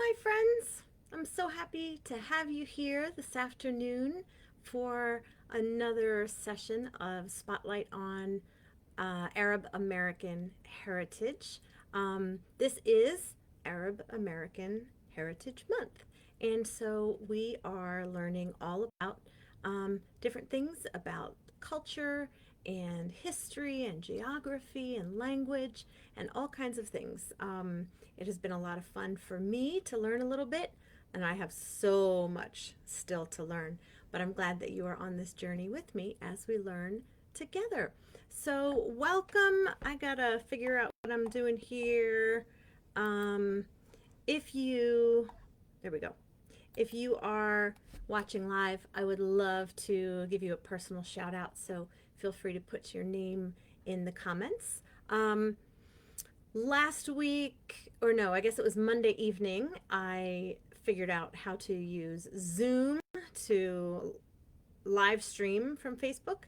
Hi, friends. I'm so happy to have you here this afternoon for another session of Spotlight on Arab American Heritage. This is Arab American Heritage Month, and so we are learning all about different things about culture and history and geography and language and all kinds of things. It has been a lot of fun for me to learn a little bit, and I have so much still to learn. But I'm glad that you are on this journey with me as we learn together. So, welcome. I gotta figure out what I'm doing here. Um, if you, there we go. If you are watching live, I would love to give you a personal shout out. So, feel free to put your name in the comments. Last week, or no, I guess it was Monday evening, I figured out how to use Zoom to live stream from Facebook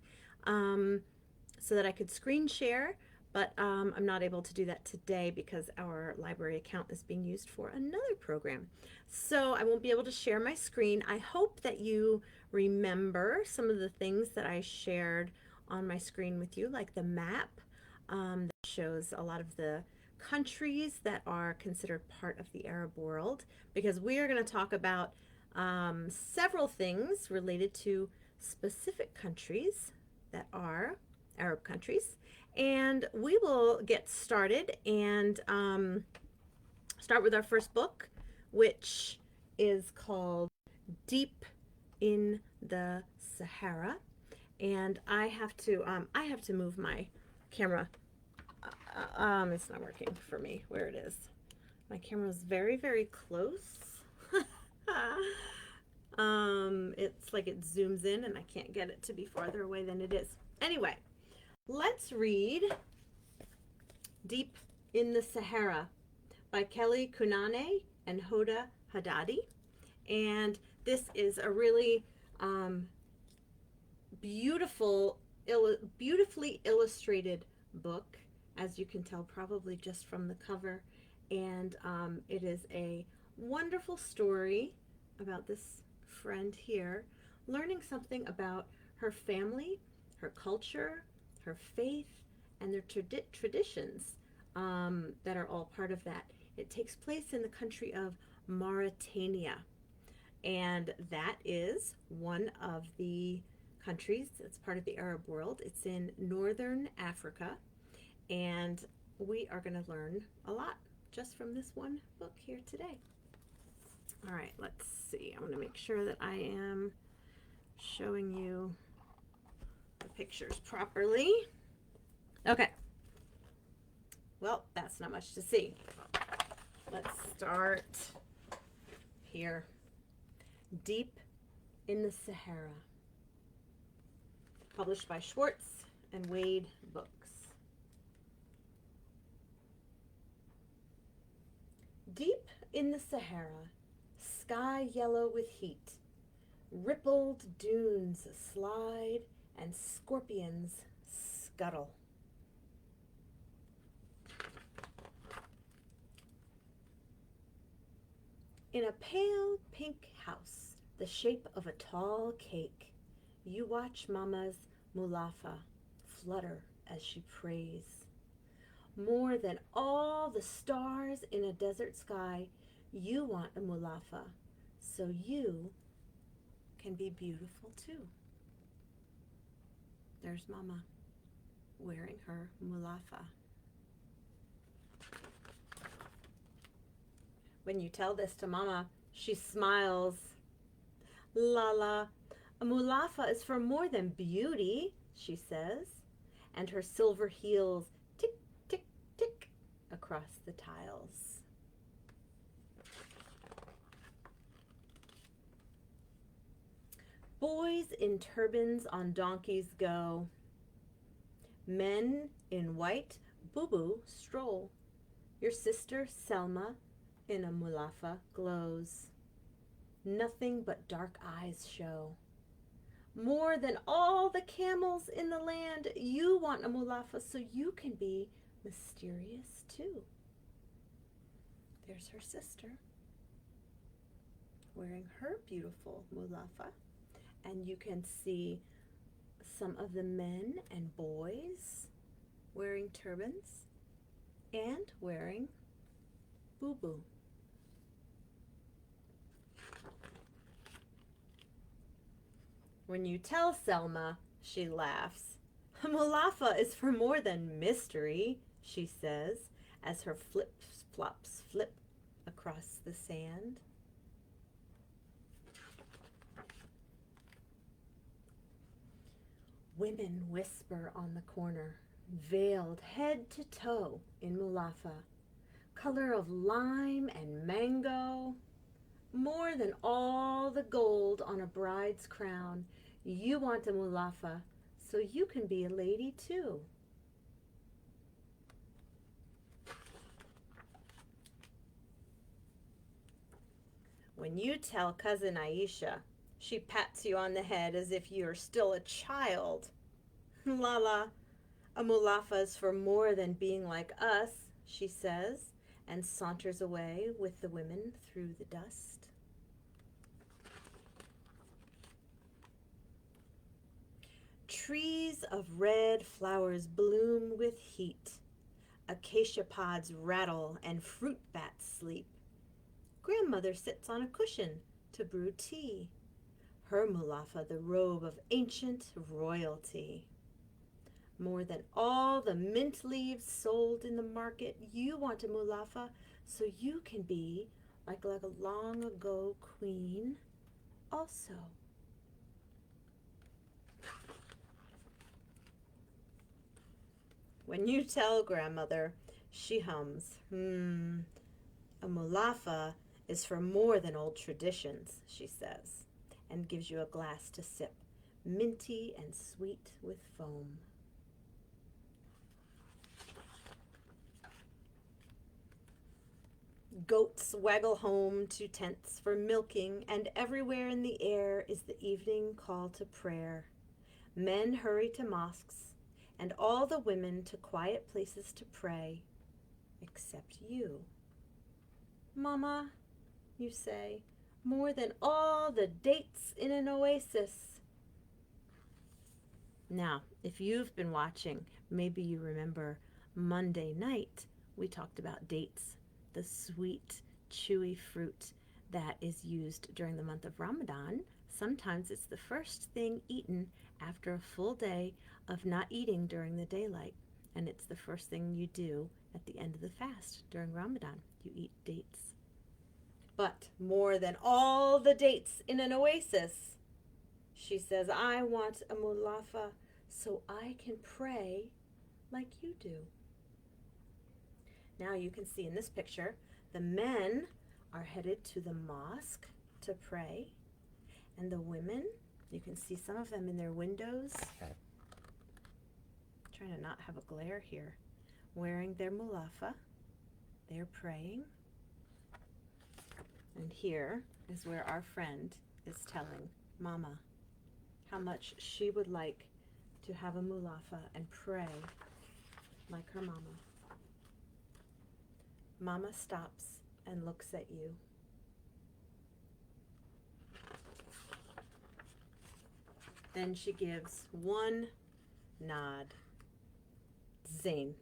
so that I could screen share. But I'm not able to do that today because our library account is being used for another program. So I won't be able to share my screen. I hope that you remember some of the things that I shared on my screen with you, like the map that shows a lot of the countries that are considered part of the Arab world, because we are going to talk about several things related to specific countries that are Arab countries. And we will get started and start with our first book, which is called Deep in the Sahara. And I have to move my camera. It's not working for me where it is. My camera is very, very close. It's like it zooms in and I can't get it to be farther away than it is. Anyway, let's read Deep in the Sahara by Kelly Kunane and Hoda Haddadi. And this is a really beautifully illustrated book, as you can tell probably just from the cover. And it is a wonderful story about this friend here learning something about her family, her culture, her faith, and their traditions that are all part of that. It takes place in the country of Mauritania, and that is one of the countries that's part of the Arab world. It's in northern Africa, and we are going to learn a lot just from this one book here today. All right, let's see. I want to make sure that I am showing you the pictures properly. Okay. Well, that's not much to see. Let's start here. Deep in the Sahara. Published by Schwartz and Wade Books. Deep in the Sahara, sky yellow with heat, rippled dunes slide and scorpions scuttle. In a pale pink house, the shape of a tall cake, you watch Mama's Mulafa flutter as she prays. More than all the stars in a desert sky, you want a Mulafa, so you can be beautiful too. There's Mama wearing her Mulafa. When you tell this to Mama, she smiles. Lala, a Mulafa is for more than beauty, she says, and her silver heels tick, tick, tick across the tiles. Boys in turbans on donkeys go. Men in white boo-boo stroll. Your sister Selma in a Mulafa glows. Nothing but dark eyes show. More than all the camels in the land, you want a Mulafa so you can be mysterious too. There's her sister. wearing her beautiful mulafa. And you can see some of the men and boys wearing turbans and wearing boo-boo. When you tell Selma, she laughs. Mulafa is for more than mystery, she says, as her flip-flops flip across the sand. Women whisper on the corner, veiled head to toe in mulafa, color of lime and mango. More than all the gold on a bride's crown, you want a mulafa so you can be a lady too. When you tell cousin Aisha, she pats you on the head as if you're still a child. Lala, a mulafa is for more than being like us, she says, and saunters away with the women through the dust. Trees of red flowers bloom with heat. Acacia pods rattle and fruit bats sleep. Grandmother sits on a cushion to brew tea. Her mulafa the robe of ancient royalty. More than all the mint leaves sold in the market, you want a mulafa so you can be like a long ago queen also. When you tell grandmother, she hums, a mulafa is for more than old traditions, she says, and gives you a glass to sip, minty and sweet with foam. Goats waggle home to tents for milking, and everywhere in the air is the evening call to prayer. Men hurry to mosques, and all the women to quiet places to pray, except you. Mama, you say, more than all the dates in an oasis. Now, if you've been watching, maybe you remember Monday night we talked about dates, the sweet, chewy fruit that is used during the month of Ramadan. Sometimes it's the first thing eaten after a full day of not eating during the daylight. And it's the first thing you do at the end of the fast during Ramadan. You eat dates. But more than all the dates in an oasis, she says, I want a mulafa so I can pray like you do. Now you can see in this picture, the men are headed to the mosque to pray. And the women, you can see some of them in their windows. Trying to not have a glare here. Wearing their mulafa. They're praying. And here is where our friend is telling Mama how much she would like to have a mulafa and pray like her mama. Mama stops and looks at you. Then she gives one nod. Zain.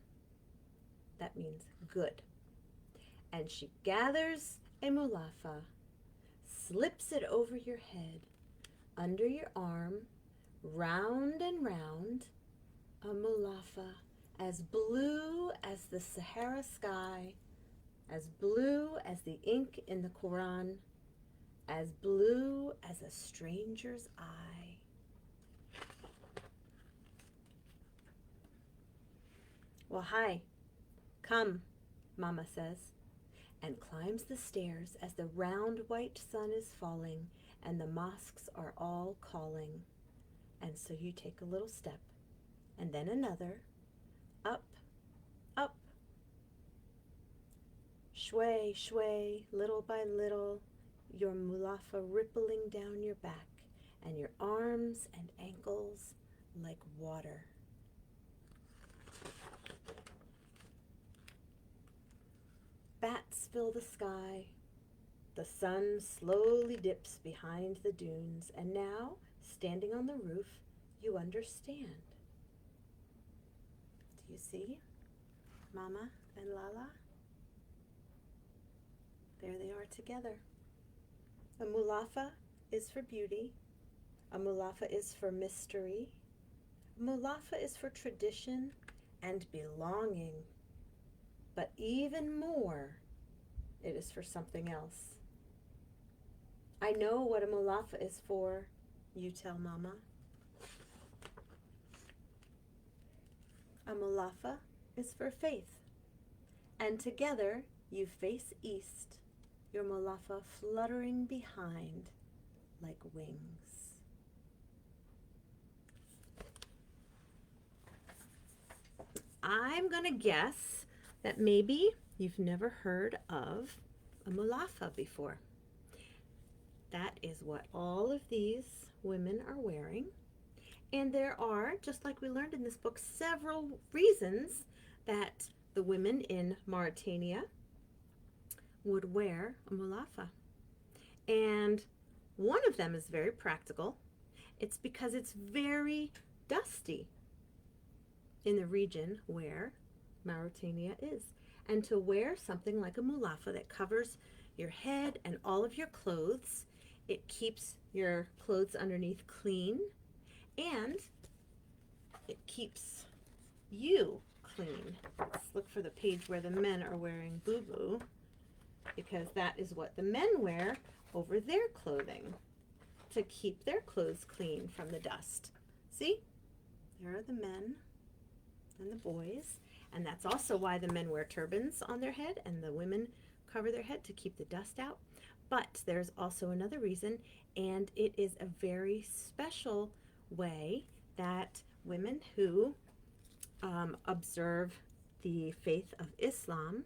That means good. And she gathers a mulafa, slips it over your head, under your arm, round and round, a mulafa as blue as the Sahara sky, as blue as the ink in the Quran, as blue as a stranger's eye. Well, hi, come, Mama says, and climbs the stairs as the round white sun is falling and the mosques are all calling. And so you take a little step, and then another, up, up, shway, shway, little by little, your mulafa rippling down your back and your arms and ankles like water. Bats fill the sky, The sun slowly dips behind the dunes, and now, standing on the roof, you understand. Do you see Mama and Lala? There they are together. A Mulafa is for beauty. A Mulafa is for mystery. A Mulafa is for tradition and belonging. But even more, it is for something else. I know what a Mulafa is for, you tell Mama. A Mulafa is for faith. And together you face east, your Mulafa fluttering behind like wings. I'm going to guess that maybe you've never heard of a Mulafa before. That is what all of these women are wearing. And there are, just like we learned in this book, several reasons that the women in Mauritania would wear a Mulafa. And one of them is very practical. It's because it's very dusty in the region where Mauritania is. And to wear something like a Mulafa that covers your head and all of your clothes, it keeps your clothes underneath clean, and it keeps you clean. Let's look for the page where the men are wearing boo-boo, because that is what the men wear over their clothing to keep their clothes clean from the dust. See? There are the men and the boys, and that's also why the men wear turbans on their head and the women cover their head to keep the dust out. But there's also another reason, and it is a very special way that women who observe the faith of Islam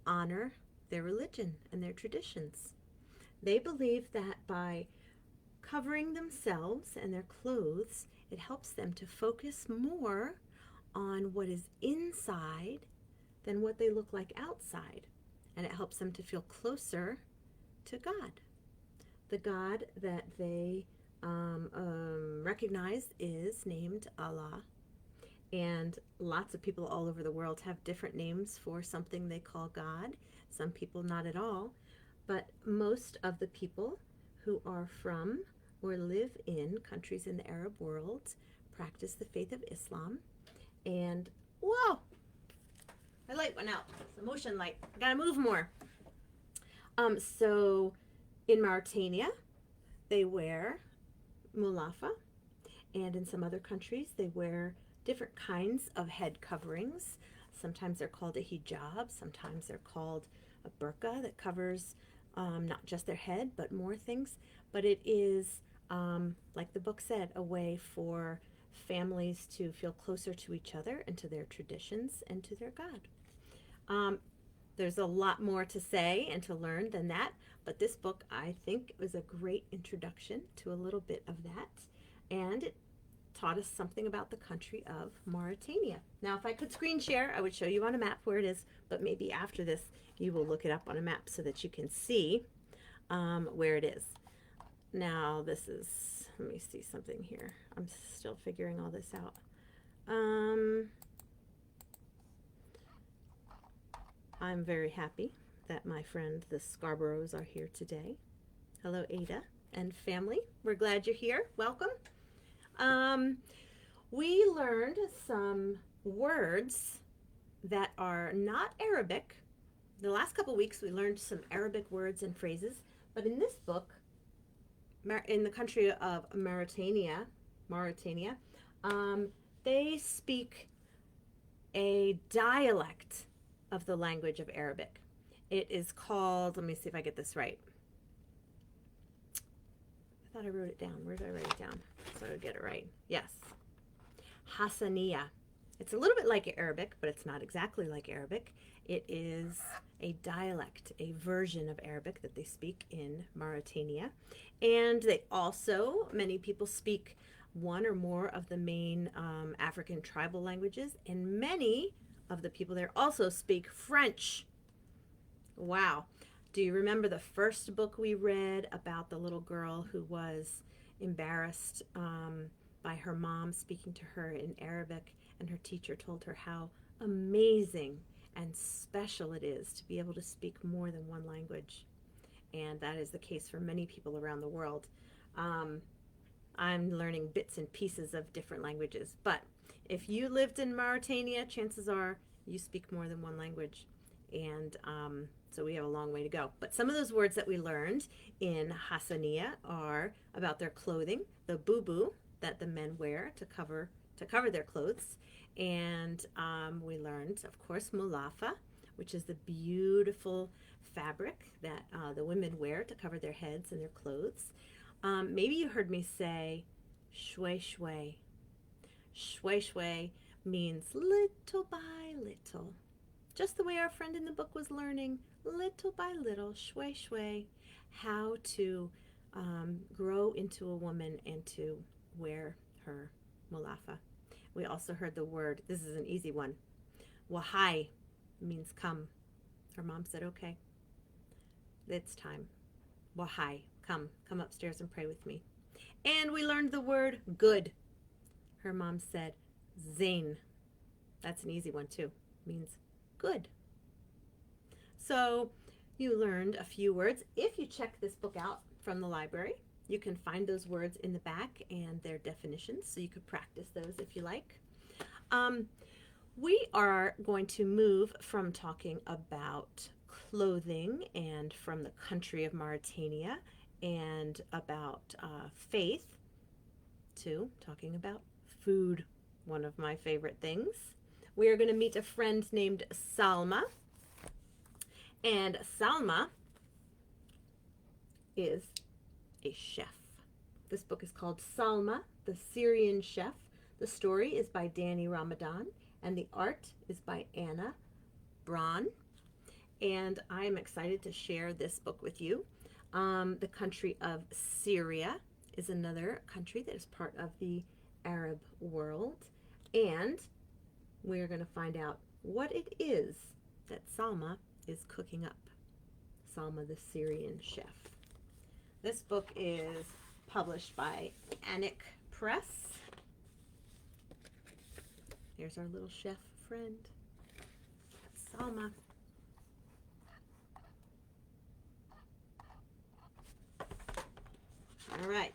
honor their religion and their traditions. They believe that by covering themselves and their clothes, it helps them to focus more on what is inside than what they look like outside. And it helps them to feel closer to God. The God that they recognize is named Allah. And lots of people all over the world have different names for something they call God. Some people not at all. But most of the people who are from or live in countries in the Arab world practice the faith of Islam. And, whoa, my light went out. It's a motion light. I gotta move more. So in Mauritania, they wear Mulafa, and in some other countries, they wear different kinds of head coverings. Sometimes they're called a hijab. Sometimes they're called a burqa that covers not just their head, but more things. But it is, like the book said, a way for families to feel closer to each other and to their traditions and to their God. There's a lot more to say and to learn than that, but this book, I think, was a great introduction to a little bit of that, and it taught us something about the country of Mauritania. Now, if I could screen share, I would show you on a map where it is, but maybe after this, you will look it up on a map so that you can see where it is. Now, this is, let me see something here. I'm still figuring all this out. I'm very happy that my friend, the Scarboroughs, are here today. Hello, Ada and family. We're glad you're here. Welcome. We learned some words that are not Arabic. The last couple weeks, we learned some Arabic words and phrases, but in this book, in the country of Mauritania, they speak a dialect of the language of Arabic. It is called, let me see if I get this right. I thought I wrote it down. Where did I write it down? So I would get it right. Yes. Hassaniya. It's a little bit like Arabic, but it's not exactly like Arabic. It is a dialect, a version of Arabic that they speak in Mauritania. And they also, many people speak one or more of the main African tribal languages, and many of the people there also speak French. Wow. Do you remember the first book we read about the little girl who was embarrassed by her mom speaking to her in Arabic, and her teacher told her how amazing and special it is to be able to speak more than one language? And that is the case for many people around the world. Um, I'm learning bits and pieces of different languages, but if you lived in Mauritania, chances are you speak more than one language. And so we have a long way to go. But some of those words that we learned in Hassaniya are about their clothing, the bubu that the men wear to cover their clothes. And we learned, of course, Mulafa, which is the beautiful fabric that the women wear to cover their heads and their clothes. Maybe you heard me say shwe shwe. Shwe shwe means little by little. Just the way our friend in the book was learning, little by little, shwe shwe, how to grow into a woman and to wear her mulafa. We also heard the word, this is an easy one, wahai means come. Her mom said, okay, it's time. Wahai, come upstairs and pray with me. And we learned the word good. Her mom said, zain. That's an easy one too. Means good. So you learned a few words. If you check this book out from the library, you can find those words in the back and their definitions, so you could practice those if you like. We are going to move from talking about clothing and from the country of Mauritania and about faith to talking about food, one of my favorite things. We are going to meet a friend named Salma, and Salma is a chef. This book is called Salma, the Syrian Chef. The story is by Danny Ramadan, and the art is by Anna Braun. And I am excited to share this book with you. The country of Syria is another country that is part of the Arab world. And we're going to find out what it is that Salma is cooking up. Salma, the Syrian Chef. This book is published by Anik Press. Here's our little chef friend, Salma. All right.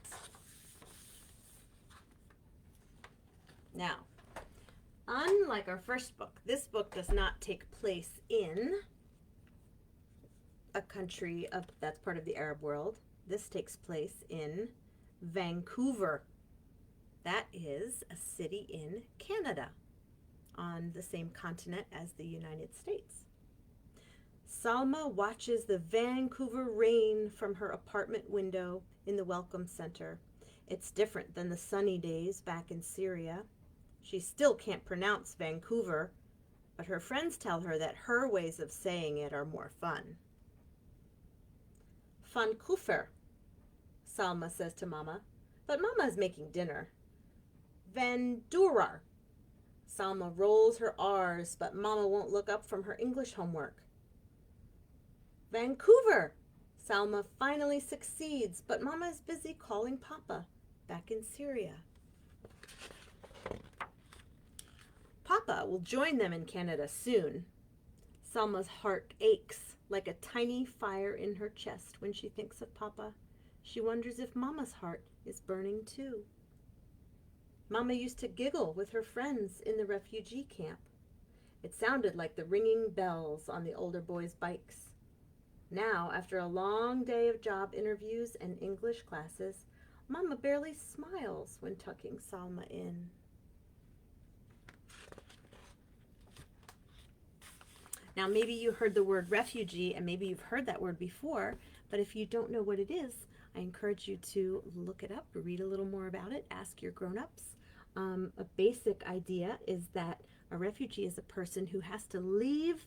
Now, unlike our first book, this book does not take place in a country that's part of the Arab world. This takes place in Vancouver. That is a city in Canada, on the same continent as the United States. Salma watches the Vancouver rain from her apartment window in the Welcome Center. It's different than the sunny days back in Syria. She still can't pronounce Vancouver, but her friends tell her that her ways of saying it are more fun. Vancouver, Salma says to Mama, but Mama is making dinner. Vandurar. Salma rolls her R's, but Mama won't look up from her English homework. Vancouver. Salma finally succeeds, but Mama is busy calling Papa back in Syria. Papa will join them in Canada soon. Salma's heart aches like a tiny fire in her chest when she thinks of Papa. She wonders if Mama's heart is burning too. Mama used to giggle with her friends in the refugee camp. It sounded like the ringing bells on the older boys' bikes. Now, after a long day of job interviews and English classes, Mama barely smiles when tucking Salma in. Now, maybe you heard the word refugee, and maybe you've heard that word before, but if you don't know what it is, I encourage you to look it up, read a little more about it, ask your grown-ups. A basic idea is that a refugee is a person who has to leave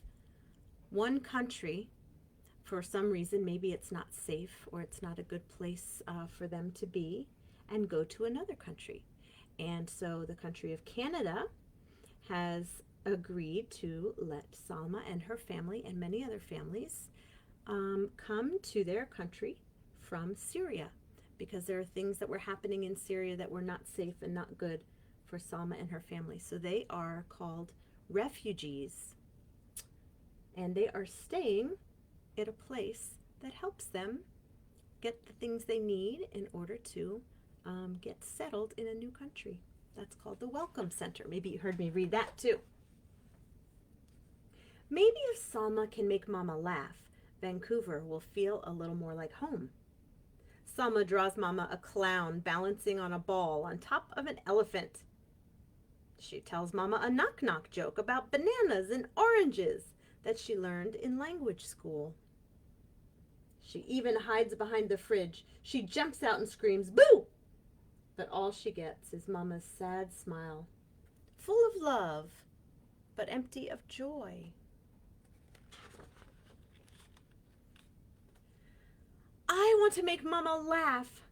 one country for some reason. Maybe it's not safe or it's not a good place for them to be, and go to another country. And so the country of Canada has agreed to let Salma and her family and many other families come to their country from Syria because there are things that were happening in Syria that were not safe and not good for Salma and her family. So they are called refugees, and they are staying at a place that helps them get the things they need in order to get settled in a new country. That's called the Welcome Center. Maybe you heard me read that too. Maybe if Salma can make Mama laugh, Vancouver will feel a little more like home. Salma draws Mama a clown balancing on a ball on top of an elephant. She tells Mama a knock-knock joke about bananas and oranges that she learned in language school. She even hides behind the fridge. She jumps out and screams, "Boo!" But all she gets is Mama's sad smile, full of love, but empty of joy. I want to make Mama laugh.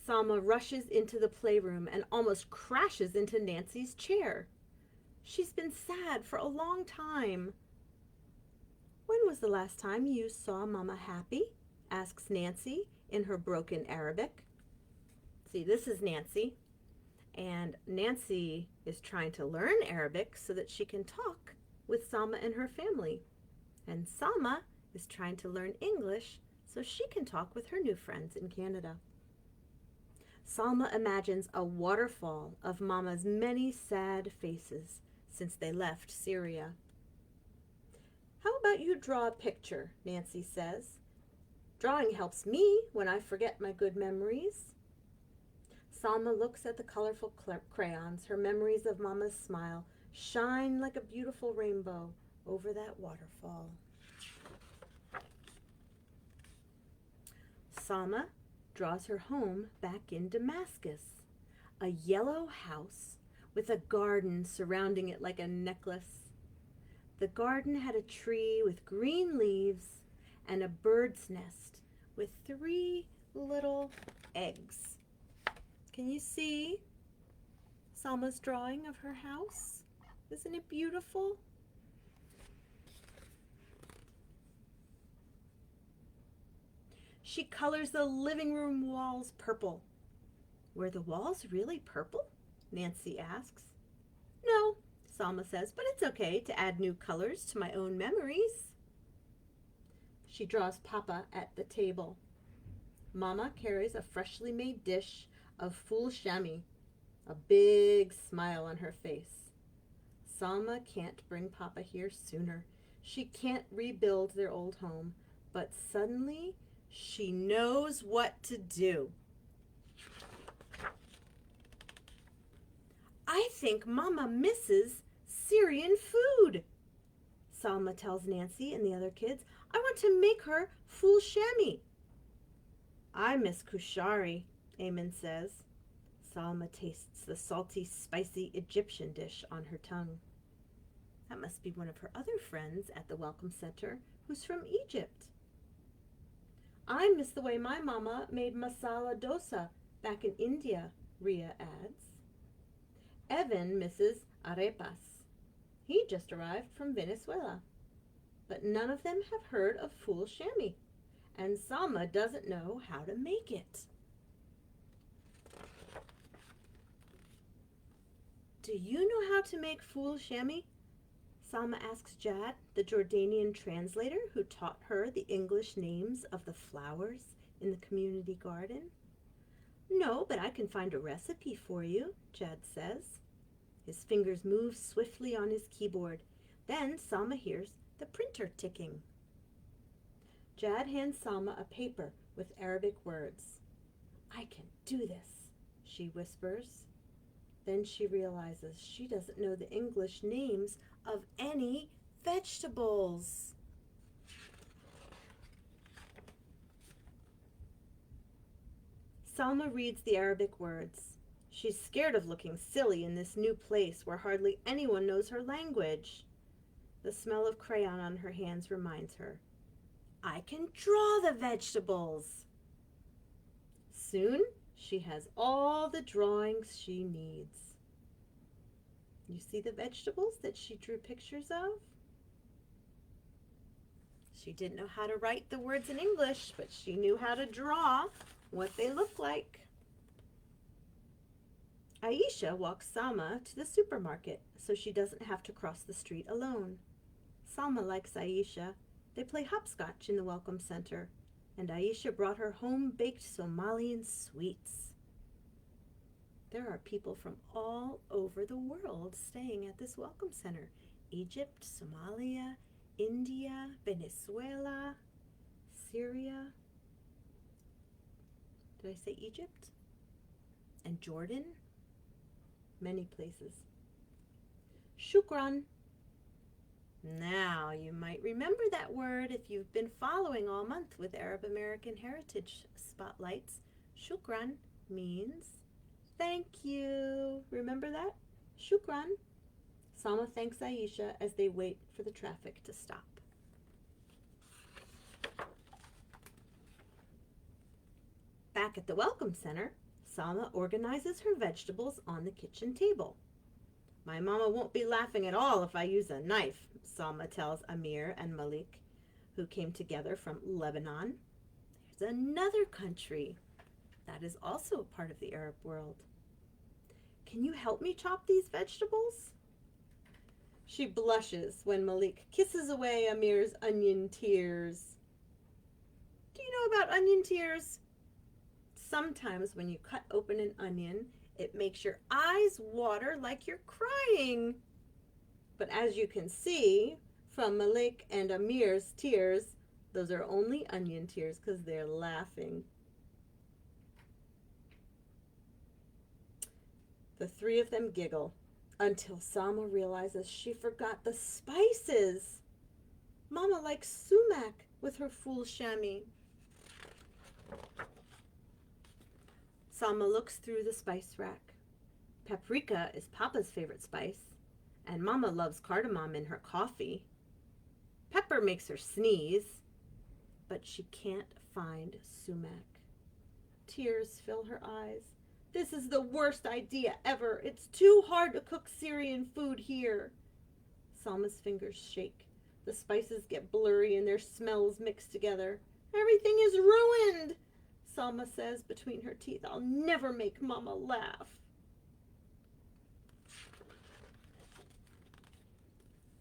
Salma rushes into the playroom and almost crashes into Nancy's chair. She's been sad for a long time. When was the last time you saw Mama happy? Asks Nancy in her broken Arabic. See, this is Nancy, and Nancy is trying to learn Arabic so that she can talk with Salma and her family. And Salma is trying to learn English so she can talk with her new friends in Canada. Salma imagines a waterfall of Mama's many sad faces since they left Syria. How about you draw a picture, Nancy says. Drawing helps me when I forget my good memories. Salma looks at the colorful crayons. Her memories of Mama's smile shine like a beautiful rainbow over that waterfall. Salma draws her home back in Damascus, a yellow house with a garden surrounding it like a necklace. The garden had a tree with green leaves and a bird's nest with 3 little eggs. Can you see Salma's drawing of her house? Isn't it beautiful? She colors the living room walls purple. Were the walls really purple? Nancy asks. No, Salma says, but it's okay to add new colors to my own memories. She draws Papa at the table. Mama carries a freshly made dish of ful shami, a big smile on her face. Salma can't bring Papa here sooner. She can't rebuild their old home, but suddenly she knows what to do. I think Mama misses Syrian food, Salma tells Nancy and the other kids. I want to make her ful shami. I miss kushari, Eamon says. Salma tastes the salty, spicy Egyptian dish on her tongue. That must be one of her other friends at the Welcome Center who's from Egypt. I miss the way my mama made masala dosa back in India, Ria adds. Evan misses arepas. He just arrived from Venezuela. But none of them have heard of ful shami, and Salma doesn't know how to make it. Do you know how to make ful shami? Salma asks Jad, the Jordanian translator who taught her the English names of the flowers in the community garden. No, but I can find a recipe for you, Jad says. His fingers move swiftly on his keyboard. Then Salma hears the printer ticking. Jad hands Salma a paper with Arabic words. I can do this, she whispers. Then she realizes she doesn't know the English names of any vegetables. Salma reads the Arabic words. She's scared of looking silly in this new place where hardly anyone knows her language. The smell of crayon on her hands reminds her. I can draw the vegetables. Soon, she has all the drawings she needs. You see the vegetables that she drew pictures of? She didn't know how to write the words in English, but she knew how to draw what they look like. Aisha walks Salma to the supermarket so she doesn't have to cross the street alone. Salma likes Aisha. They play hopscotch in the Welcome Center, and Aisha brought her home-baked Somalian sweets. There are people from all over the world staying at this Welcome Center. Egypt, Somalia, India, Venezuela, Syria. Did I say Egypt? And Jordan? Many places. Shukran. Now, you might remember that word if you've been following all month with Arab American Heritage Spotlights. Shukran means thank you. Remember that? Shukran. Salma thanks Aisha as they wait for the traffic to stop. Back at the Welcome Center, Salma organizes her vegetables on the kitchen table. My mama won't be laughing at all if I use a knife, Salma tells Amir and Malik, who came together from Lebanon. There's another country that is also a part of the Arab world. Can you help me chop these vegetables? She blushes when Malik kisses away Amir's onion tears. Do you know about onion tears? Sometimes when you cut open an onion, it makes your eyes water like you're crying. But as you can see from Malik and Amir's tears, those are only onion tears because they're laughing. The three of them giggle until Salma realizes she forgot the spices. Mama likes sumac with her full chamois. Salma looks through the spice rack. Paprika is Papa's favorite spice, and Mama loves cardamom in her coffee. Pepper makes her sneeze, but she can't find sumac. Tears fill her eyes. This is the worst idea ever. It's too hard to cook Syrian food here. Salma's fingers shake. The spices get blurry and their smells mix together. Everything is ruined, Salma says between her teeth. I'll never make Mama laugh.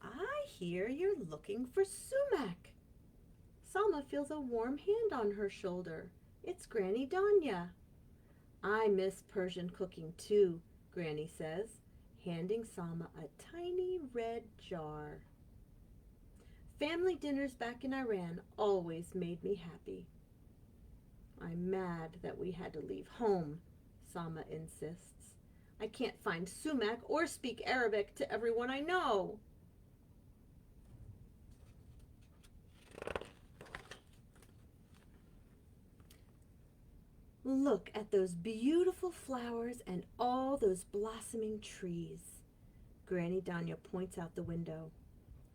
I hear you're looking for sumac. Salma feels a warm hand on her shoulder. It's Granny Danya. I miss Persian cooking too, Granny says, handing Salma a tiny red jar. Family dinners back in Iran always made me happy. I'm mad that we had to leave home, Salma insists. I can't find sumac or speak Arabic to everyone I know. Look at those beautiful flowers and all those blossoming trees. Granny Danya points out the window.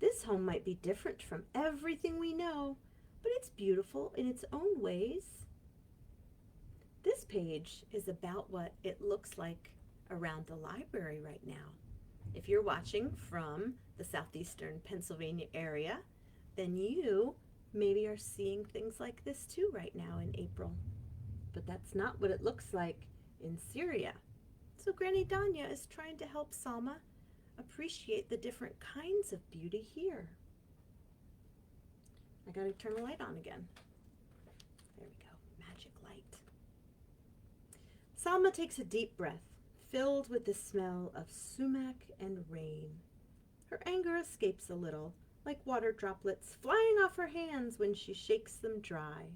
This home might be different from everything we know, but it's beautiful in its own ways. This page is about what it looks like around the library right now. If you're watching from the southeastern Pennsylvania area, then you maybe are seeing things like this too right now in April. But that's not what it looks like in Syria. So Granny Danya is trying to help Salma appreciate the different kinds of beauty here. I gotta turn the light on again. There we go, magic light. Salma takes a deep breath, filled with the smell of sumac and rain. Her anger escapes a little, like water droplets flying off her hands when she shakes them dry.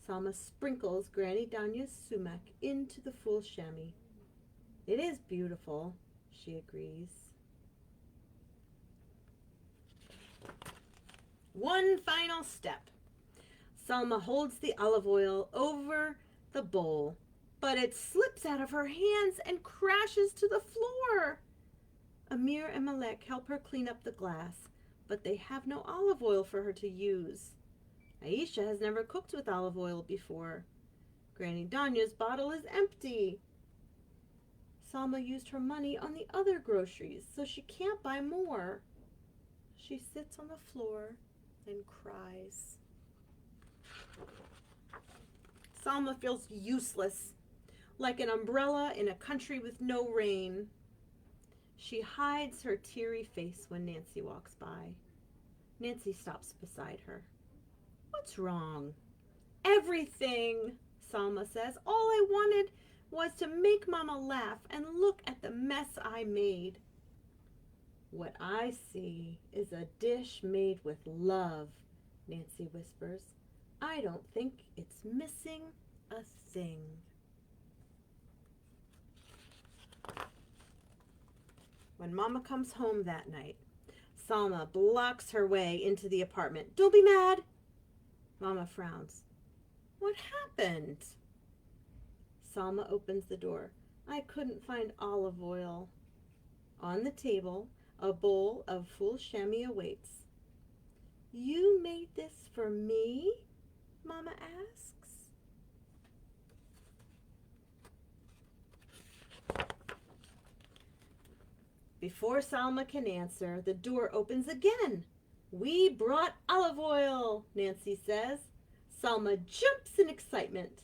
Salma sprinkles Granny Danya's sumac into the full chamois. It is beautiful, she agrees. One final step. Salma holds the olive oil over the bowl, but it slips out of her hands and crashes to the floor. Amir and Malek help her clean up the glass, but they have no olive oil for her to use. Aisha has never cooked with olive oil before. Granny Danya's bottle is empty. Salma used her money on the other groceries, so she can't buy more. She sits on the floor and cries. Salma feels useless, like an umbrella in a country with no rain. She hides her teary face when Nancy walks by. Nancy stops beside her. What's wrong? Everything, Salma says. All I wanted was to make Mama laugh and look at the mess I made. What I see is a dish made with love, Nancy whispers. I don't think it's missing a thing. When Mama comes home that night, Salma blocks her way into the apartment. Don't be mad. Mama frowns. What happened? Salma opens the door. I couldn't find olive oil. On the table, a bowl of full chamois awaits. You made this for me? Mama asks. Before Salma can answer, the door opens again. We brought olive oil, Nancy says. Salma jumps in excitement.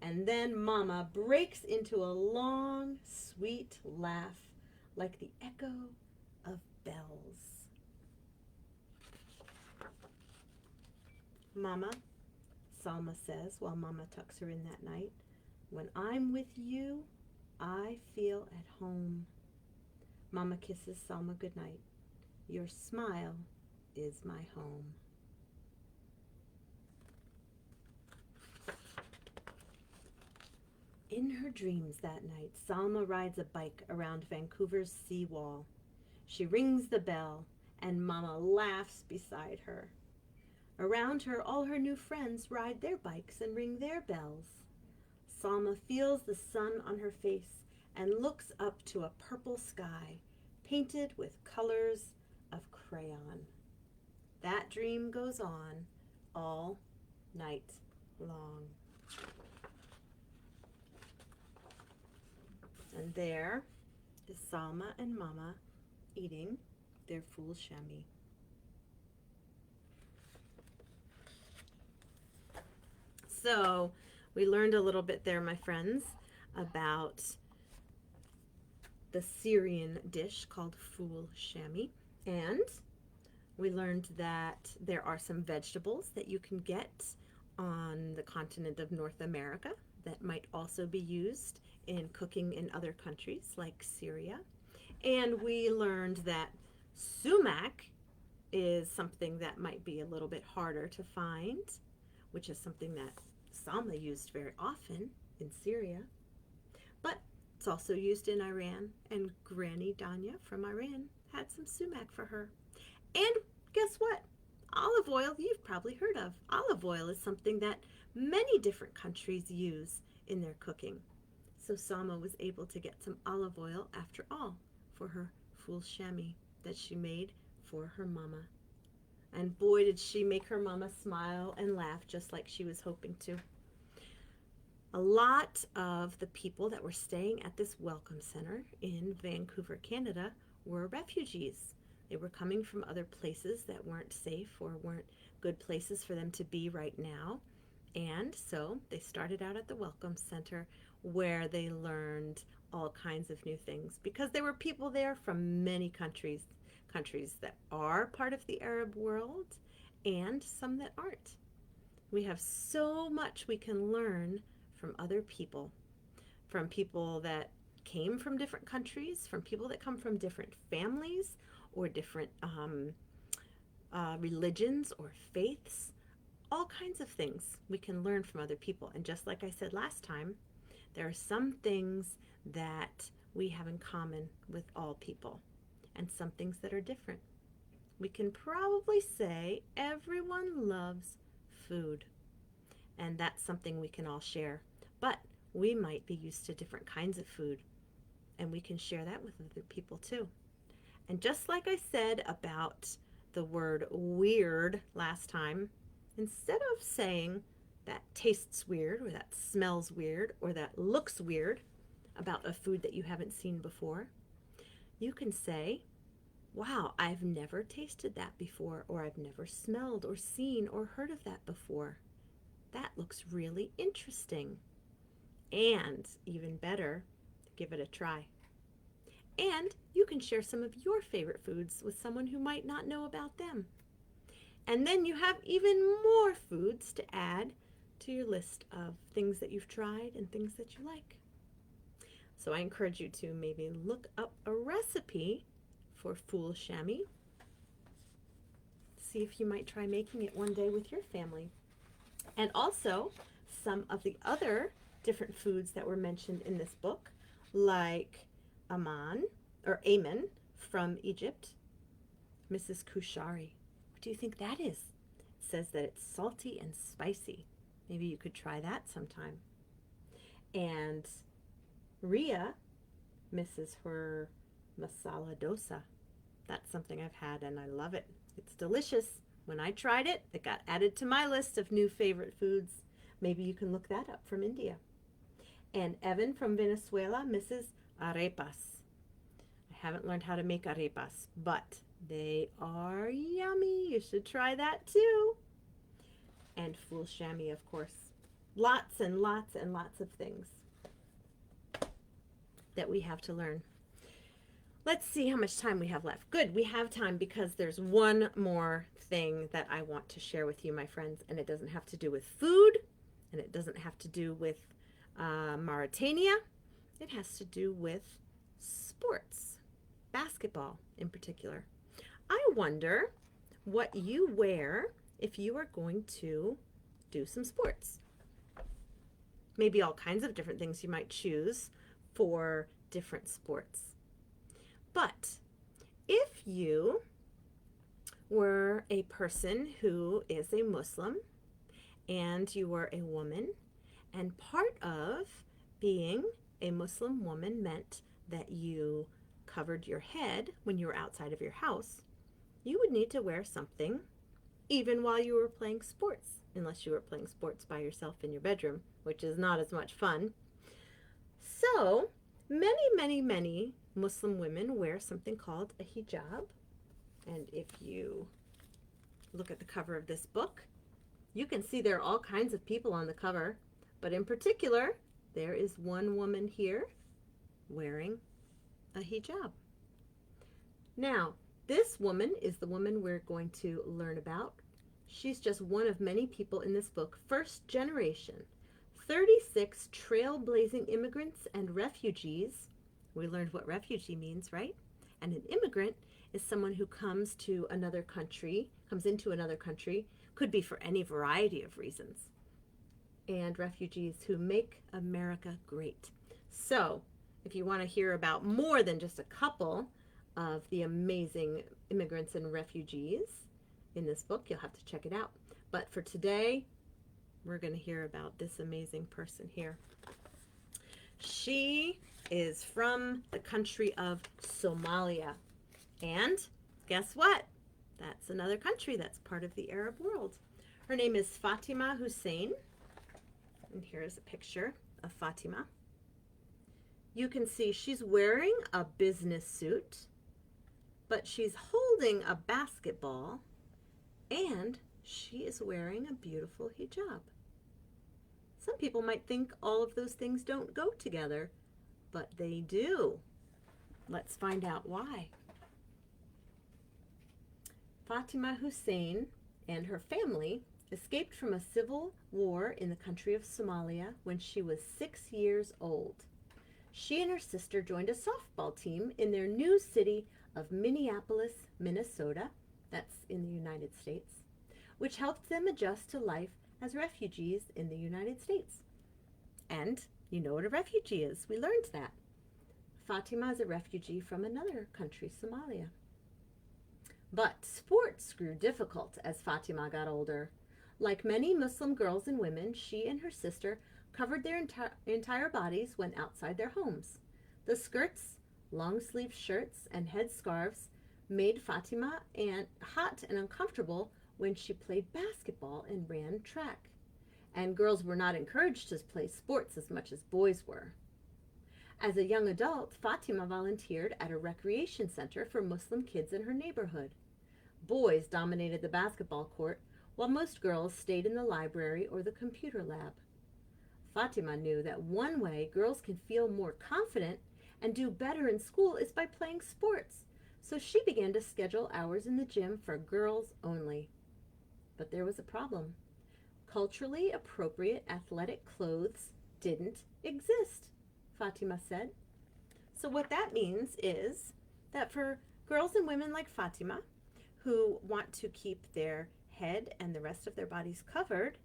And then Mama breaks into a long, sweet laugh, like the echo of bells. Mama, Salma says while Mama tucks her in that night, when I'm with you, I feel at home. Mama kisses Salma goodnight. Your smile is my home. In her dreams that night, Salma rides a bike around Vancouver's seawall. She rings the bell, and Mama laughs beside her. Around her, all her new friends ride their bikes and ring their bells. Salma feels the sun on her face and looks up to a purple sky painted with colors of crayon. That dream goes on all night long. And there is Salma and Mama eating their full chamois. So we learned a little bit there, my friends, about the Syrian dish called full chamois. And we learned that there are some vegetables that you can get on the continent of North America that might also be used in cooking in other countries like Syria. And we learned that sumac is something that might be a little bit harder to find, which is something that Salma used very often in Syria. But it's also used in Iran, and Granny Danya from Iran had some sumac for her. And guess what? Olive oil, you've probably heard of. Olive oil is something that many different countries use in their cooking. So Salma was able to get some olive oil after all for her full chamois that she made for her mama. And boy, did she make her mama smile and laugh just like she was hoping to. A lot of the people that were staying at this welcome center in Vancouver, Canada, were refugees. They were coming from other places that weren't safe or weren't good places for them to be right now. And so they started out at the welcome center where they learned all kinds of new things because there were people there from many countries that are part of the Arab world and some that aren't. We have so much we can learn from other people, from people that came from different countries, from people that come from different families or different religions or faiths, all kinds of things we can learn from other people. And just like I said last time, there are some things that we have in common with all people and some things that are different. We can probably say everyone loves food, and that's something we can all share. But we might be used to different kinds of food, and we can share that with other people too. And just like I said about the word weird last time, instead of saying that tastes weird or that smells weird or that looks weird about a food that you haven't seen before, you can say wow, I've never tasted that before, or I've never smelled or seen or heard of that before. That looks really interesting. And even better, give it a try. And you can share some of your favorite foods with someone who might not know about them. And then you have even more foods to add to your list of things that you've tried and things that you like. So I encourage you to maybe look up a recipe for fool chamois. See if you might try making it one day with your family. And also some of the other different foods that were mentioned in this book, like Aman from Egypt, Mrs. Kushari. What do you think that is? It says that it's salty and spicy. Maybe you could try that sometime. And Ria misses her masala dosa. That's something I've had and I love it. It's delicious. When I tried it, it got added to my list of new favorite foods. Maybe you can look that up from India. And Evan from Venezuela misses arepas. I haven't learned how to make arepas, but they are yummy. You should try that too. And fool chamois, of course. Lots and lots and lots of things that we have to learn. Let's see how much time we have left. Good, we have time because there's one more thing that I want to share with you, my friends, and it doesn't have to do with food, and it doesn't have to do with Mauritania. It has to do with sports, basketball in particular. I wonder what you wear if you are going to do some sports. Maybe all kinds of different things you might choose for different sports. But if you were a person who is a Muslim and you were a woman, and part of being a Muslim woman meant that you covered your head when you were outside of your house, you would need to wear something even while you were playing sports, unless you were playing sports by yourself in your bedroom, which is not as much fun. So many Muslim women wear something called a hijab. And if you look at the cover of this book, you can see there are all kinds of people on the cover, but in particular, there is one woman here wearing a hijab. Now, this woman is the woman we're going to learn about. She's just one of many people in this book, first generation. 36 trailblazing immigrants and refugees. We learned what refugee means, right? And an immigrant is someone who comes into another country, could be for any variety of reasons. And refugees who make America great. So, if you want to hear about more than just a couple of the amazing immigrants and refugees in this book, you'll have to check it out. But for today, we're going to hear about this amazing person here. She is from the country of Somalia. And guess what? That's another country that's part of the Arab world. Her name is Fatima Hussein. And here's a picture of Fatima. You can see she's wearing a business suit, but she's holding a basketball, and she is wearing a beautiful hijab. Some people might think all of those things don't go together, but they do. Let's find out why. Fatima Hussein and her family escaped from a civil war in the country of Somalia when she was 6 years old. She and her sister joined a softball team in their new city of Minneapolis, Minnesota, that's in the United States, which helped them adjust to life as refugees in the United States. And you know what a refugee is. We learned that. Fatima is a refugee from another country, Somalia. But sports grew difficult as Fatima got older. Like many Muslim girls and women, she and her sister covered their entire bodies when outside their homes. The skirts, long-sleeve shirts, and headscarves made Fatima hot and uncomfortable when she played basketball and ran track. And girls were not encouraged to play sports as much as boys were. As a young adult, Fatima volunteered at a recreation center for Muslim kids in her neighborhood. Boys dominated the basketball court, while most girls stayed in the library or the computer lab. Fatima knew that one way girls can feel more confident and do better in school is by playing sports, so she began to schedule hours in the gym for girls only. But there was a problem. Culturally appropriate athletic clothes didn't exist, Fatima said. So what that means is that for girls and women like Fatima, who want to keep their head and the rest of their bodies covered,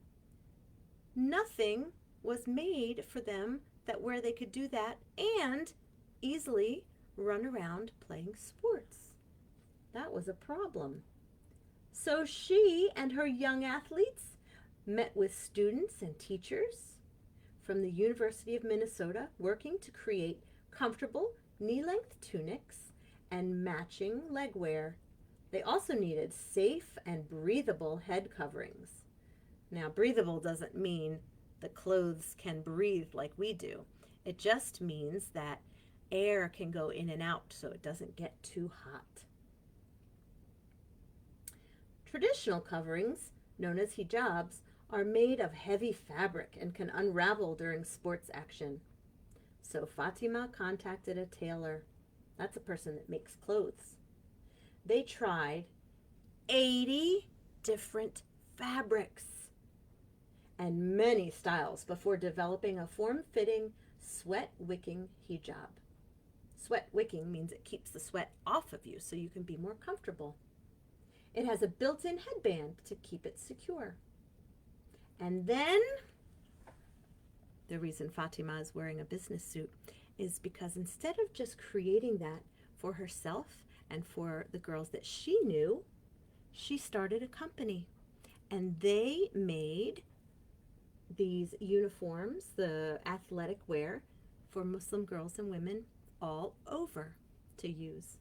nothing was made for them that where they could do that and easily run around playing sports. That was a problem. So she and her young athletes met with students and teachers from the University of Minnesota, working to create comfortable knee-length tunics and matching leg wear. They also needed safe and breathable head coverings. Now, breathable doesn't mean the clothes can breathe like we do. It just means that air can go in and out so it doesn't get too hot. Traditional coverings, known as hijabs, are made of heavy fabric and can unravel during sports action. So Fatima contacted a tailor. That's a person that makes clothes. They tried 80 different fabrics and many styles before developing a form-fitting, sweat-wicking hijab. Sweat-wicking means it keeps the sweat off of you so you can be more comfortable. It has a built-in headband to keep it secure. And then, the reason Fatima is wearing a business suit is because instead of just creating that for herself and for the girls that she knew, she started a company. And they made these uniforms, the athletic wear, for Muslim girls and women all over to use.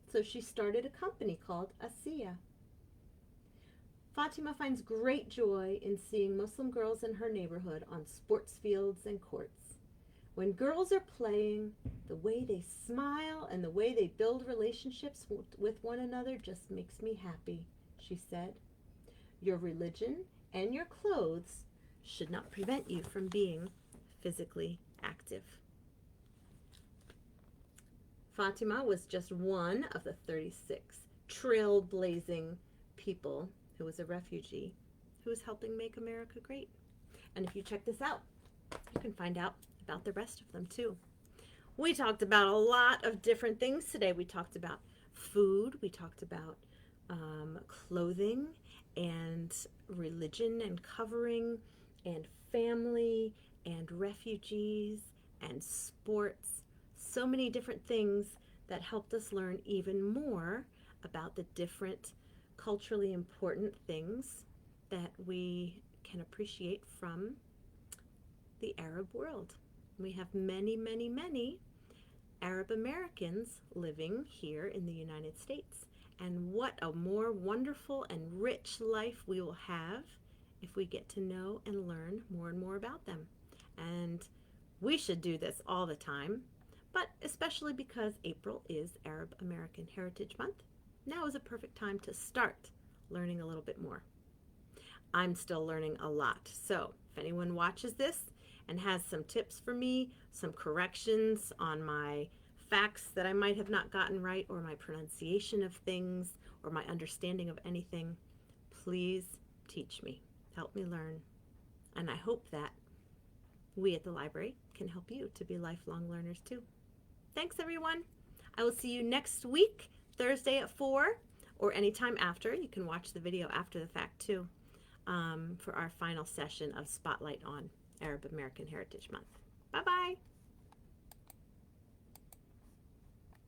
So she started a company called Asiya. Fatima finds great joy in seeing Muslim girls in her neighborhood on sports fields and courts. When girls are playing, the way they smile and the way they build relationships with one another just makes me happy, she said. Your religion and your clothes should not prevent you from being physically active. Fatima was just one of the 36 trailblazing people who was a refugee who was helping make America great. And if you check this out, you can find out about the rest of them too. We talked about a lot of different things today. We talked about food, we talked about clothing and religion and covering and family and refugees and sports. So many different things that helped us learn even more about the different culturally important things that we can appreciate from the Arab world. We have many, many, many Arab Americans living here in the United States. And what a more wonderful and rich life we will have if we get to know and learn more and more about them. And we should do this all the time, but especially because April is Arab American Heritage Month. Now is a perfect time to start learning a little bit more. I'm still learning a lot. So if anyone watches this and has some tips for me, some corrections on my facts that I might have not gotten right, or my pronunciation of things, or my understanding of anything, please teach me. Help me learn. And I hope that we at the library can help you to be lifelong learners too. Thanks, everyone. I will see you next week, Thursday at 4, or anytime after. You can watch the video after the fact too, for our final session of Spotlight on Arab American Heritage Month. Bye-bye.